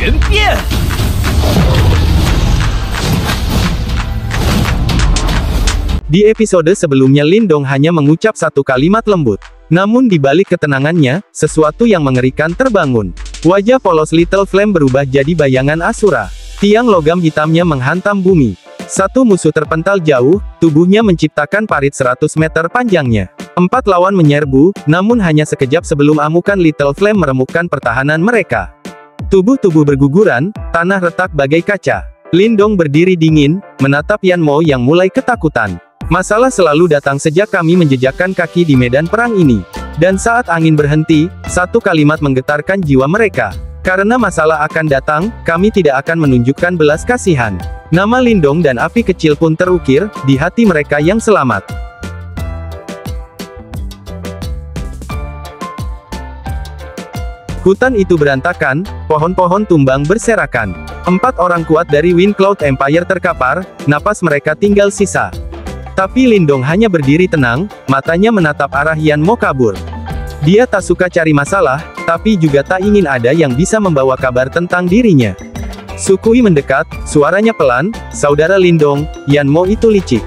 人变。 Di episode sebelumnya Lindong hanya mengucap satu kalimat lembut. Namun di balik ketenangannya, sesuatu yang mengerikan terbangun. Wajah polos Little Flame berubah jadi bayangan Asura. Tiang logam hitamnya menghantam bumi. Satu musuh terpental jauh, tubuhnya menciptakan parit 100 meter panjangnya. 4 lawan menyerbu, namun hanya sekejap sebelum amukan Little Flame meremukkan pertahanan mereka. Tubuh-tubuh berguguran, tanah retak bagai kaca. Lindong berdiri dingin, menatap Yanmo yang mulai ketakutan. Masalah selalu datang sejak kami menjejakkan kaki di medan perang ini. Dan saat angin berhenti, satu kalimat menggetarkan jiwa mereka. Karena masalah akan datang, kami tidak akan menunjukkan belas kasihan. Nama Lindong dan api kecil pun terukir di hati mereka yang selamat. Hutan itu berantakan, pohon-pohon tumbang berserakan. 4 orang kuat dari Wind Cloud Empire terkapar, napas mereka tinggal sisa. Tapi Lindong hanya berdiri tenang, matanya menatap arah Yanmo kabur. Dia tak suka cari masalah, tapi juga tak ingin ada yang bisa membawa kabar tentang dirinya. Sukui mendekat, suaranya pelan, "Saudara Lindong, Yanmo itu licik.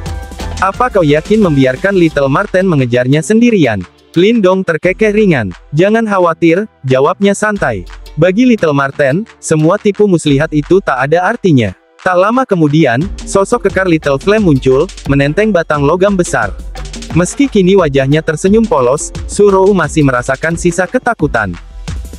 Apa kau yakin membiarkan Little Marten mengejarnya sendirian?" Lindong terkekeh ringan. "Jangan khawatir," jawabnya santai. Bagi Little Marten, semua tipu muslihat itu tak ada artinya. Tak lama kemudian, sosok kekar Little Flame muncul, menenteng batang logam besar. Meski kini wajahnya tersenyum polos, Surou masih merasakan sisa ketakutan.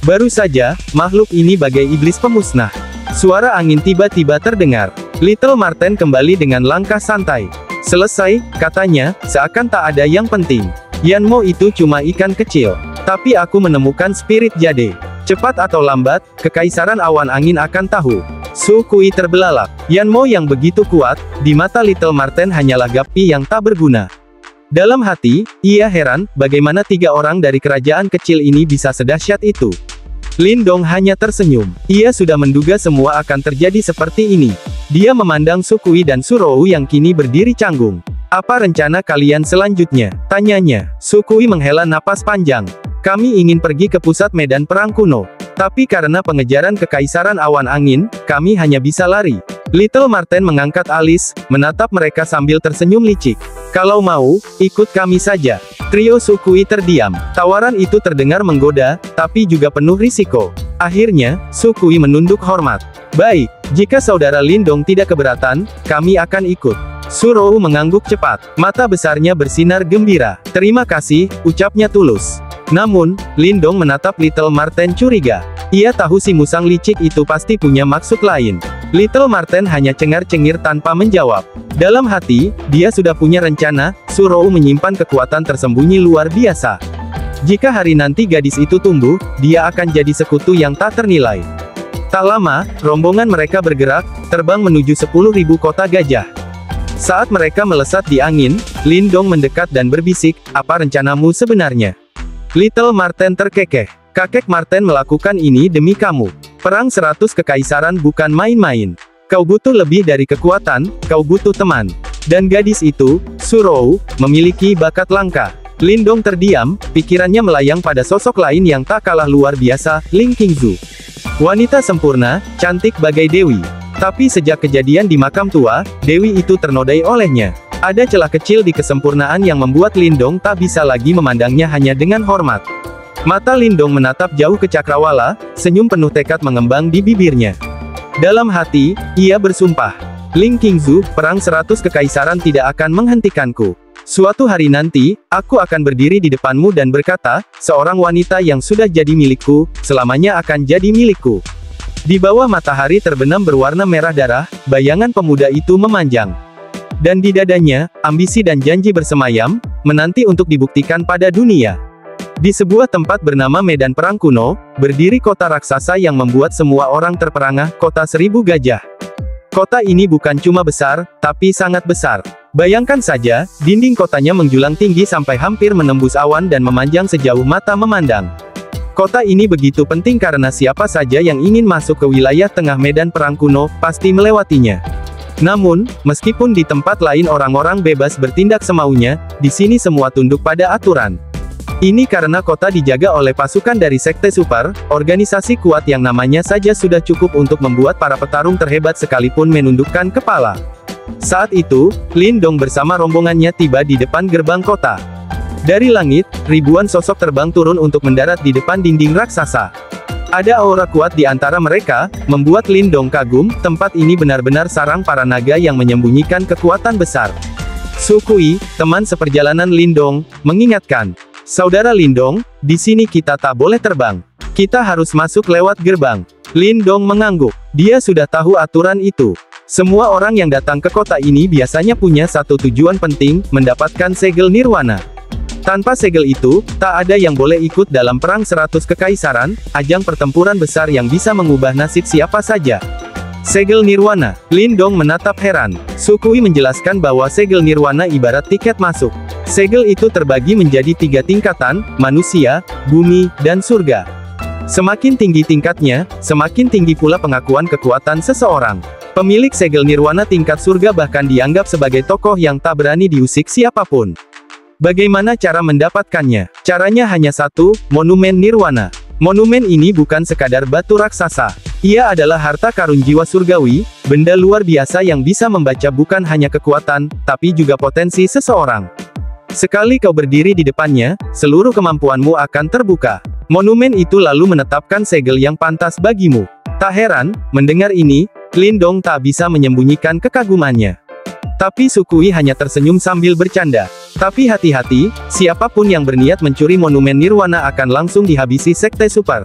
Baru saja, makhluk ini bagai iblis pemusnah. Suara angin tiba-tiba terdengar. Little Marten kembali dengan langkah santai. "Selesai," katanya, seakan tak ada yang penting. "Yanmo itu cuma ikan kecil. Tapi aku menemukan spirit jade. Cepat atau lambat, Kekaisaran Awan Angin akan tahu." Sukui terbelalak. Yanmo yang begitu kuat, di mata Little Marten hanyalah gapi yang tak berguna. Dalam hati, ia heran, bagaimana 3 orang dari kerajaan kecil ini bisa sedahsyat itu. Lindong hanya tersenyum. Ia sudah menduga semua akan terjadi seperti ini. Dia memandang Sukui dan Surou yang kini berdiri canggung. "Apa rencana kalian selanjutnya?" tanyanya. Sukui menghela napas panjang. "Kami ingin pergi ke pusat medan perang kuno. Tapi karena pengejaran Kekaisaran Awan Angin, kami hanya bisa lari." Little Marten mengangkat alis, menatap mereka sambil tersenyum licik. "Kalau mau, ikut kami saja." Trio Sukui terdiam. Tawaran itu terdengar menggoda, tapi juga penuh risiko. Akhirnya, Sukui menunduk hormat. "Baik, jika saudara Lindong tidak keberatan, kami akan ikut." Surou mengangguk cepat. Mata besarnya bersinar gembira. "Terima kasih," ucapnya tulus. Namun, Lindong menatap Little Marten curiga. Ia tahu si musang licik itu pasti punya maksud lain. Little Marten hanya cengar-cengir tanpa menjawab. Dalam hati, dia sudah punya rencana. Surou menyimpan kekuatan tersembunyi luar biasa. Jika hari nanti gadis itu tumbuh, dia akan jadi sekutu yang tak ternilai. Tak lama, rombongan mereka bergerak, terbang menuju 10.000 kota gajah. Saat mereka melesat di angin, Lindong mendekat dan berbisik, "Apa rencanamu sebenarnya?" Little Marten terkekeh. "Kakek Marten melakukan ini demi kamu. Perang 100 kekaisaran bukan main-main. Kau butuh lebih dari kekuatan, kau butuh teman. Dan gadis itu, Surou, memiliki bakat langka." Lindong terdiam, pikirannya melayang pada sosok lain yang tak kalah luar biasa, Ling Qingzu. Wanita sempurna, cantik bagai dewi. Tapi sejak kejadian di makam tua, dewi itu ternodai olehnya. Ada celah kecil di kesempurnaan yang membuat Lindong tak bisa lagi memandangnya hanya dengan hormat. Mata Lindong menatap jauh ke cakrawala, senyum penuh tekad mengembang di bibirnya. Dalam hati, ia bersumpah. "Ling Qingzu, perang 100 kekaisaran tidak akan menghentikanku. Suatu hari nanti, aku akan berdiri di depanmu dan berkata, seorang wanita yang sudah jadi milikku, selamanya akan jadi milikku." Di bawah matahari terbenam berwarna merah darah, bayangan pemuda itu memanjang. Dan di dadanya, ambisi dan janji bersemayam, menanti untuk dibuktikan pada dunia. Di sebuah tempat bernama Medan Perang Kuno, berdiri kota raksasa yang membuat semua orang terperangah, kota 1000 gajah. Kota ini bukan cuma besar, tapi sangat besar. Bayangkan saja, dinding kotanya menjulang tinggi sampai hampir menembus awan dan memanjang sejauh mata memandang. Kota ini begitu penting karena siapa saja yang ingin masuk ke wilayah tengah Medan Perang Kuno, pasti melewatinya. Namun, meskipun di tempat lain orang-orang bebas bertindak semaunya, di sini semua tunduk pada aturan. Ini karena kota dijaga oleh pasukan dari Sekte Super, organisasi kuat yang namanya saja sudah cukup untuk membuat para petarung terhebat sekalipun menundukkan kepala. Saat itu, Lindong bersama rombongannya tiba di depan gerbang kota. Dari langit, ribuan sosok terbang turun untuk mendarat di depan dinding raksasa. Ada aura kuat di antara mereka, membuat Lindong kagum, tempat ini benar-benar sarang para naga yang menyembunyikan kekuatan besar. Sukui, teman seperjalanan Lindong, mengingatkan. Saudara Lindong, di sini kita tak boleh terbang. Kita harus masuk lewat gerbang. Lindong mengangguk. Dia sudah tahu aturan itu. Semua orang yang datang ke kota ini biasanya punya satu tujuan penting, mendapatkan segel nirwana. Tanpa segel itu, tak ada yang boleh ikut dalam perang 100 kekaisaran, ajang pertempuran besar yang bisa mengubah nasib siapa saja. Segel nirwana. Lindong menatap heran. Sukui menjelaskan bahwa segel nirwana ibarat tiket masuk. Segel itu terbagi menjadi 3 tingkatan, manusia, bumi, dan surga. Semakin tinggi tingkatnya, semakin tinggi pula pengakuan kekuatan seseorang. Pemilik segel nirwana tingkat surga bahkan dianggap sebagai tokoh yang tak berani diusik siapapun. Bagaimana cara mendapatkannya? Caranya hanya satu, monumen nirwana. Monumen ini bukan sekadar batu raksasa. Ia adalah harta karun jiwa surgawi, benda luar biasa yang bisa membaca bukan hanya kekuatan, tapi juga potensi seseorang. Sekali kau berdiri di depannya, seluruh kemampuanmu akan terbuka. Monumen itu lalu menetapkan segel yang pantas bagimu. Tak heran, mendengar ini, Lindong tak bisa menyembunyikan kekagumannya. Tapi Sukui hanya tersenyum sambil bercanda. Tapi hati-hati, siapapun yang berniat mencuri monumen nirwana akan langsung dihabisi Sekte Super.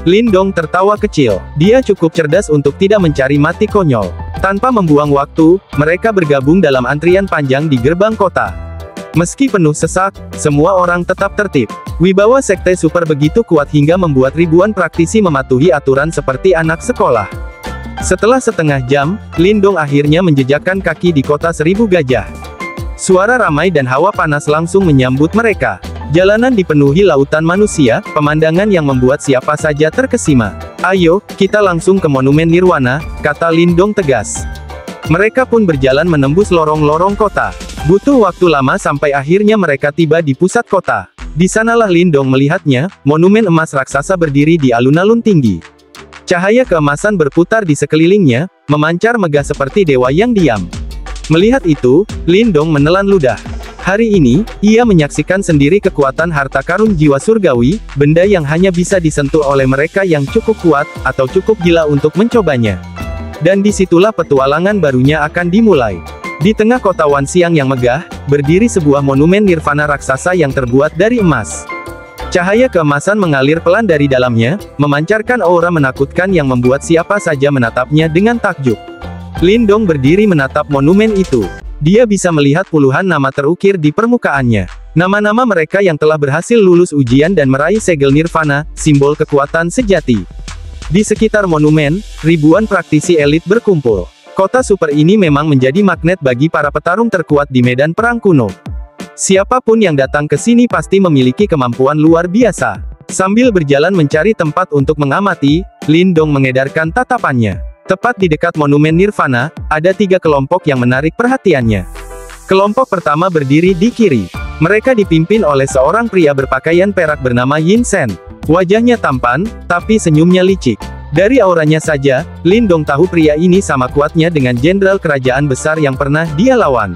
Lindong tertawa kecil. Dia cukup cerdas untuk tidak mencari mati konyol. Tanpa membuang waktu, mereka bergabung dalam antrian panjang di gerbang kota. Meski penuh sesak, semua orang tetap tertib. Wibawa Sekte Super begitu kuat hingga membuat ribuan praktisi mematuhi aturan seperti anak sekolah. Setelah setengah jam, Lindong akhirnya menjejakkan kaki di kota 1000 gajah. Suara ramai dan hawa panas langsung menyambut mereka. Jalanan dipenuhi lautan manusia, pemandangan yang membuat siapa saja terkesima. Ayo, kita langsung ke monumen nirwana, kata Lindong tegas. Mereka pun berjalan menembus lorong-lorong kota. Butuh waktu lama sampai akhirnya mereka tiba di pusat kota. Di sanalah Lindong melihatnya, monumen emas raksasa berdiri di alun-alun tinggi. Cahaya keemasan berputar di sekelilingnya, memancar megah seperti dewa yang diam. Melihat itu, Lindong menelan ludah. Hari ini, ia menyaksikan sendiri kekuatan harta karun jiwa surgawi, benda yang hanya bisa disentuh oleh mereka yang cukup kuat, atau cukup gila untuk mencobanya. Dan disitulah petualangan barunya akan dimulai. Di tengah kota Wanxiang yang megah, berdiri sebuah monumen nirvana raksasa yang terbuat dari emas. Cahaya keemasan mengalir pelan dari dalamnya, memancarkan aura menakutkan yang membuat siapa saja menatapnya dengan takjub. Lindong berdiri menatap monumen itu. Dia bisa melihat puluhan nama terukir di permukaannya. Nama-nama mereka yang telah berhasil lulus ujian dan meraih segel nirvana, simbol kekuatan sejati. Di sekitar monumen, ribuan praktisi elit berkumpul. Kota super ini memang menjadi magnet bagi para petarung terkuat di medan perang kuno. Siapapun yang datang ke sini pasti memiliki kemampuan luar biasa. Sambil berjalan mencari tempat untuk mengamati, Lindong mengedarkan tatapannya. Tepat di dekat monumen nirvana, ada 3 kelompok yang menarik perhatiannya. Kelompok pertama berdiri di kiri. Mereka dipimpin oleh seorang pria berpakaian perak bernama Yin Sen. Wajahnya tampan, tapi senyumnya licik. Dari auranya saja, Lindong tahu pria ini sama kuatnya dengan jenderal kerajaan besar yang pernah dia lawan.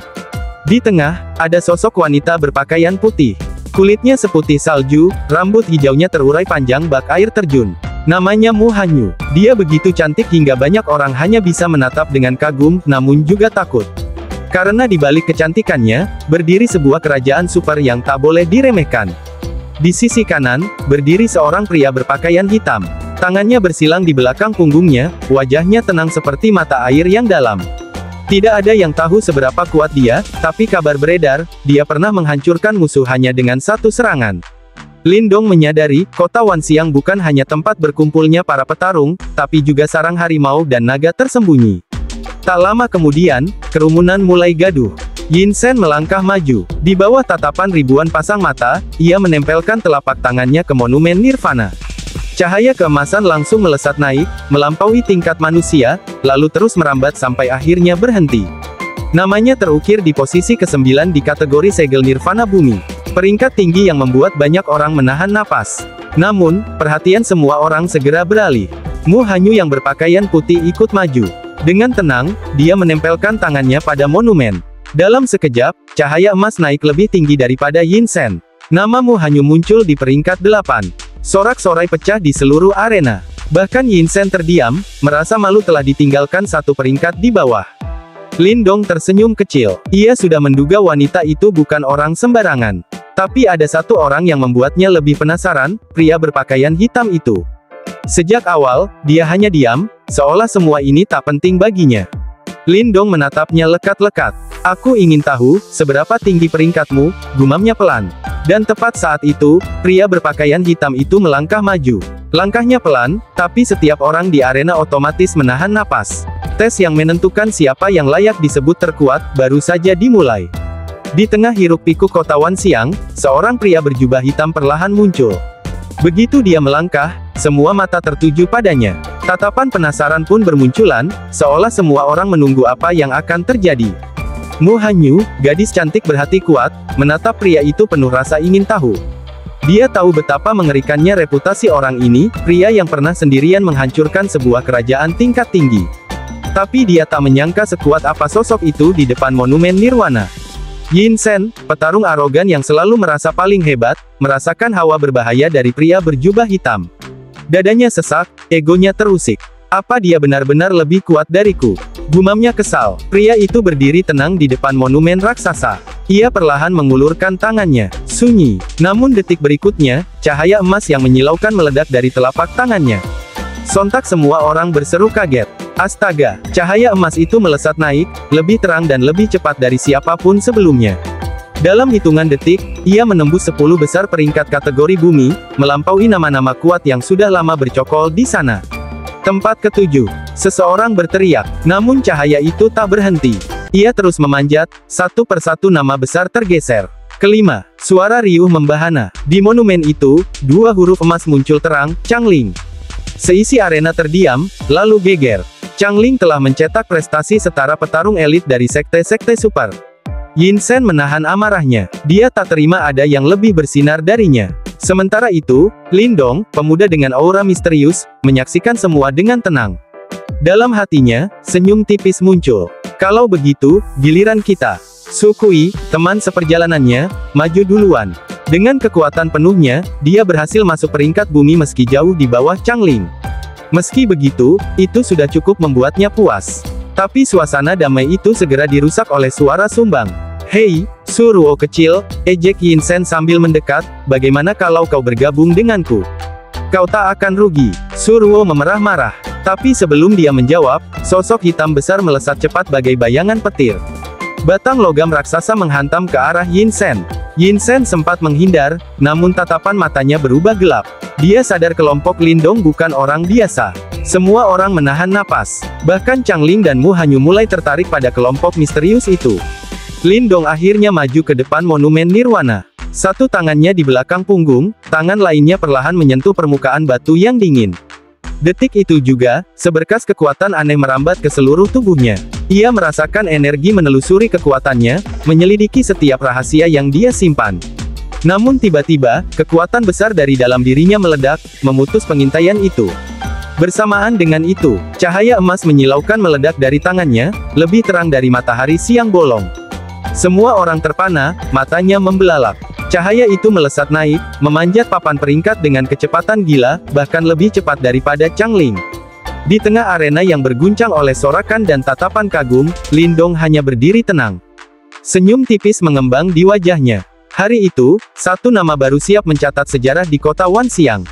Di tengah, ada sosok wanita berpakaian putih. Kulitnya seputih salju, rambut hijaunya terurai panjang bak air terjun. Namanya Mu Hanyu. Dia begitu cantik hingga banyak orang hanya bisa menatap dengan kagum, namun juga takut. Karena di balik kecantikannya, berdiri sebuah kerajaan super yang tak boleh diremehkan. Di sisi kanan, berdiri seorang pria berpakaian hitam. Tangannya bersilang di belakang punggungnya, wajahnya tenang seperti mata air yang dalam. Tidak ada yang tahu seberapa kuat dia, tapi kabar beredar, dia pernah menghancurkan musuh hanya dengan satu serangan. Lindong menyadari, kota Wanxiang bukan hanya tempat berkumpulnya para petarung, tapi juga sarang harimau dan naga tersembunyi. Tak lama kemudian, kerumunan mulai gaduh. Yin Sen melangkah maju. Di bawah tatapan ribuan pasang mata, ia menempelkan telapak tangannya ke monumen nirvana. Cahaya keemasan langsung melesat naik, melampaui tingkat manusia, lalu terus merambat sampai akhirnya berhenti. Namanya terukir di posisi ke-9 di kategori segel nirvana bumi. Peringkat tinggi yang membuat banyak orang menahan napas. Namun, perhatian semua orang segera beralih. Mu Hanyu yang berpakaian putih ikut maju. Dengan tenang, dia menempelkan tangannya pada monumen. Dalam sekejap, cahaya emas naik lebih tinggi daripada Yin Sen. Nama Mu Hanyu muncul di peringkat 8. Sorak-sorai pecah di seluruh arena. Bahkan Yin Sen terdiam, merasa malu telah ditinggalkan satu peringkat di bawah. Lindong tersenyum kecil. Ia sudah menduga wanita itu bukan orang sembarangan. Tapi ada satu orang yang membuatnya lebih penasaran, pria berpakaian hitam itu. Sejak awal, dia hanya diam, seolah semua ini tak penting baginya. Lindong menatapnya lekat-lekat. Aku ingin tahu, seberapa tinggi peringkatmu, gumamnya pelan. Dan tepat saat itu, pria berpakaian hitam itu melangkah maju. Langkahnya pelan, tapi setiap orang di arena otomatis menahan napas. Tes yang menentukan siapa yang layak disebut terkuat, baru saja dimulai. Di tengah hiruk-pikuk kota Wanxiang, seorang pria berjubah hitam perlahan muncul. Begitu dia melangkah, semua mata tertuju padanya. Tatapan penasaran pun bermunculan, seolah semua orang menunggu apa yang akan terjadi. Mu Hanyu, gadis cantik berhati kuat, menatap pria itu penuh rasa ingin tahu. Dia tahu betapa mengerikannya reputasi orang ini, pria yang pernah sendirian menghancurkan sebuah kerajaan tingkat tinggi. Tapi dia tak menyangka sekuat apa sosok itu di depan monumen Nirwana. Yin Sen, petarung arogan yang selalu merasa paling hebat, merasakan hawa berbahaya dari pria berjubah hitam. Dadanya sesak, egonya terusik. Apa dia benar-benar lebih kuat dariku? Gumamnya kesal. Pria itu berdiri tenang di depan monumen raksasa. Ia perlahan mengulurkan tangannya. Sunyi. Namun detik berikutnya, cahaya emas yang menyilaukan meledak dari telapak tangannya. Sontak semua orang berseru kaget. Astaga, cahaya emas itu melesat naik, lebih terang dan lebih cepat dari siapapun sebelumnya. Dalam hitungan detik, ia menembus 10 besar peringkat kategori bumi, melampaui nama-nama kuat yang sudah lama bercokol di sana. Tempat ke-7. Seseorang berteriak, namun cahaya itu tak berhenti. Ia terus memanjat, satu persatu nama besar tergeser. Kelima, suara riuh membahana. Di monumen itu, 2 huruf emas muncul terang, Changling. Seisi arena terdiam, lalu geger. Changling telah mencetak prestasi setara petarung elit dari sekte-sekte super. Yin Sen menahan amarahnya. Dia tak terima ada yang lebih bersinar darinya. Sementara itu, Lindong, pemuda dengan aura misterius, menyaksikan semua dengan tenang. Dalam hatinya, senyum tipis muncul. Kalau begitu, giliran kita. Sukui, teman seperjalanannya, maju duluan. Dengan kekuatan penuhnya, dia berhasil masuk peringkat bumi meski jauh di bawah Changling. Meski begitu, itu sudah cukup membuatnya puas. Tapi suasana damai itu segera dirusak oleh suara sumbang. Hei, Suruo kecil, ejek Yin Sen sambil mendekat, bagaimana kalau kau bergabung denganku? Kau tak akan rugi. Suruo memerah-marah. Tapi sebelum dia menjawab, sosok hitam besar melesat cepat bagai bayangan petir. Batang logam raksasa menghantam ke arah Yin Sen. Yin Sen sempat menghindar, namun tatapan matanya berubah gelap. Dia sadar kelompok Lindong bukan orang biasa. Semua orang menahan napas. Bahkan Changling dan Mu Hanyu mulai tertarik pada kelompok misterius itu. Lindong akhirnya maju ke depan monumen Nirwana. Satu tangannya di belakang punggung, tangan lainnya perlahan menyentuh permukaan batu yang dingin. Detik itu juga, seberkas kekuatan aneh merambat ke seluruh tubuhnya. Ia merasakan energi menelusuri kekuatannya, menyelidiki setiap rahasia yang dia simpan. Namun tiba-tiba, kekuatan besar dari dalam dirinya meledak, memutus pengintaian itu. Bersamaan dengan itu, cahaya emas menyilaukan meledak dari tangannya, lebih terang dari matahari siang bolong. Semua orang terpana, matanya membelalak. Cahaya itu melesat naik, memanjat papan peringkat dengan kecepatan gila, bahkan lebih cepat daripada Changling. Di tengah arena yang berguncang oleh sorakan dan tatapan kagum, Lindong hanya berdiri tenang. Senyum tipis mengembang di wajahnya. Hari itu, satu nama baru siap mencatat sejarah di kota Wanxiang.